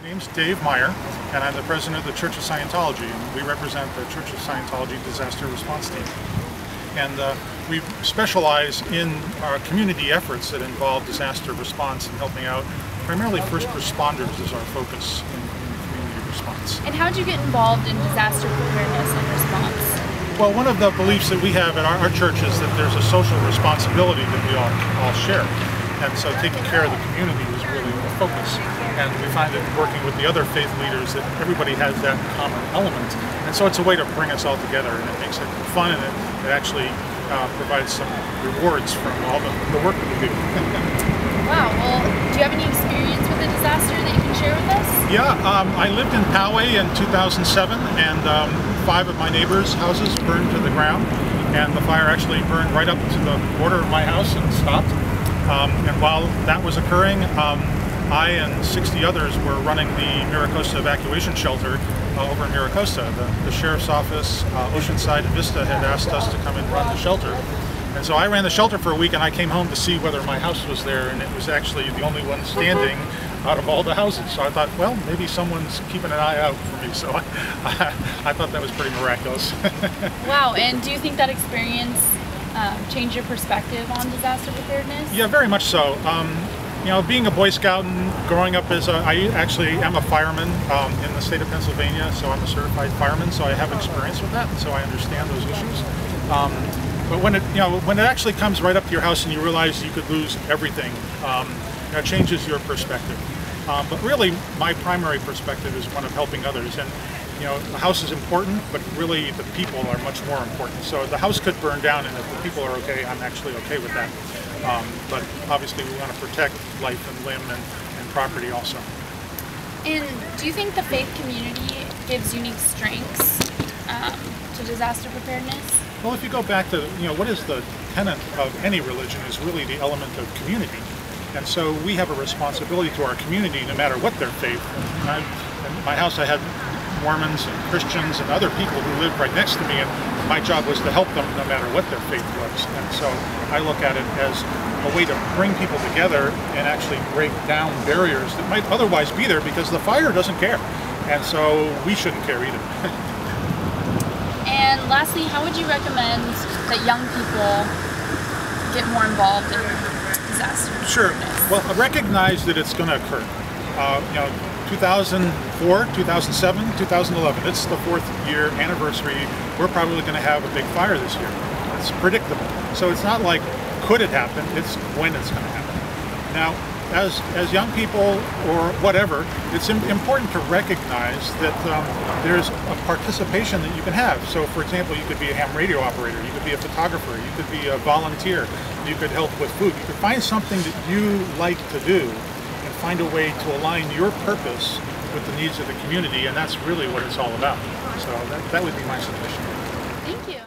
My name's Dave Meyer, and I'm the president of the Church of Scientology, and we represent the Church of Scientology Disaster Response Team. And we specialize in our community efforts that involve disaster response and helping out. Primarily first responders is our focus in community response. And how did you get involved in disaster preparedness and response? Well, one of the beliefs that we have at our church is that there's a social responsibility that we all share. And so taking care of the community is really the focus. And we find that working with the other faith leaders that everybody has that common element. And so it's a way to bring us all together, and it makes it fun, and it actually provides some rewards from all the work that we do. Wow, well, do you have any experience with a disaster that you can share with us? Yeah, I lived in Poway in 2007, and 5 of my neighbors' houses burned to the ground, and the fire actually burned right up to the border of my house and stopped. And while that was occurring, I and 60 others were running the Miracosta evacuation shelter over in Miracosta. The sheriff's office, Oceanside and Vista had asked us to come and run the shelter. And so I ran the shelter for a week, and I came home to see whether my house was there, and it was actually the only one standing out of all the houses. So I thought, well, maybe someone's keeping an eye out for me. So I thought that was pretty miraculous. Wow, and do you think that experience changed your perspective on disaster preparedness? Yeah, very much so. You know, being a Boy Scout and growing up as I actually am a fireman in the state of Pennsylvania, so I'm a certified fireman, so I have experience with that, and so I understand those issues. But when it actually comes right up to your house and you realize you could lose everything, it changes your perspective. But really, my primary perspective is one of helping others. And you know, the house is important, but really the people are much more important. So the house could burn down, and if the people are okay, I'm actually okay with that. But obviously we want to protect life and limb and property also. And do you think the faith community gives unique strengths to disaster preparedness? Well, if you go back to, you know, what is the tenet of any religion is really the element of community. And so we have a responsibility to our community no matter what their faith. In my house I had Mormons and Christians and other people who lived right next to me, and my job was to help them no matter what their faith was. And so I look at it as a way to bring people together and actually break down barriers that might otherwise be there because the fire doesn't care. And so we shouldn't care either. And lastly, how would you recommend that young people get more involved in disaster preparedness? Sure. Well, recognize that it's going to occur. You know, 2004, 2007, 2011, it's the 4th year anniversary. We're probably going to have a big fire this year. It's predictable. So it's not like could it happen, it's when it's going to happen. Now, as young people or whatever, it's important to recognize that there's a participation that you can have. So for example, you could be a ham radio operator, you could be a photographer, you could be a volunteer, you could help with food. You could find something that you like to do and find a way to align your purpose with the needs of the community, and that's really what it's all about. So that would be my suggestion. Thank you.